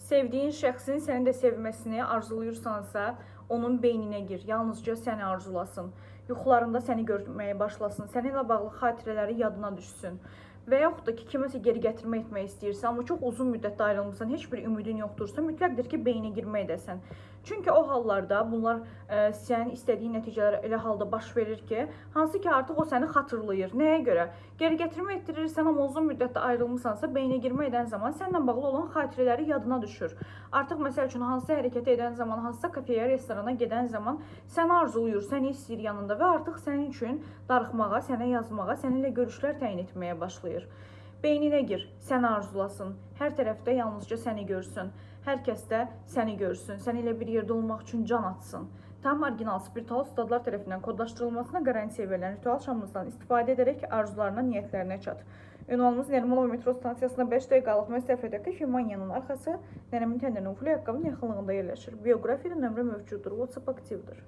Sevdiyin şəxsin səni də sevməsini arzulayırsansa, onun beyninə gir. Yalnızca səni arzulasın. Yuxularında səni görməyə başlasın. Səninlə bağlı xatirələri yadına düşsün. Və yaxud da ki, kiməsə geri gətirmə etmək istəyirsən, amma çox uzun müddətdə ayrılmısan, heç bir ümidin yoxdursa, mütləqdir ki, beynə girmək edəsən. Çünki o hallarda bunlar sənin istədiyin nəticələr elə halda baş verir ki, hansı ki artıq o səni xatırlayır. Nəyə görə? Geri gətirmə etdirirsən, amma uzun müddətdə ayrılmısansa, beynə girmə edən zaman səninlə bağlı olan xatirələri yadına düşür. Artıq məsəl üçün hansısa hərəkəti edən zaman, hansısa kafeyə, restorana gedən zaman səni arzuluyur, səni istəyir yanında və artıq sənin üçün darıxmağa, sənə yazmağa, səninlə görüşlər təyin etməyə başlayır. Beyninə gir, səni arzulasın, hər tərəfdə yalnızca səni görsün, hər kəs də səni görsün, səninlə bir yerdə olmaq üçün can atsın. Tam orijinal spiritual ustadlar tərəfindən kodlaşdırılmasına qarantiya verilən ritual şamımızdan istifadə edərək arzularına, niyyətlərinə çat. Ünvanımız Nərmanov metro stansiyasında 5 dəqiqəlik məsafədəki Şimanyanın arxası Nərmin Təndənin uflu ayaqqabının yaxınlığında yerləşir. Bioqrafiyada nömrə mövcuddur, WhatsApp aktivdir.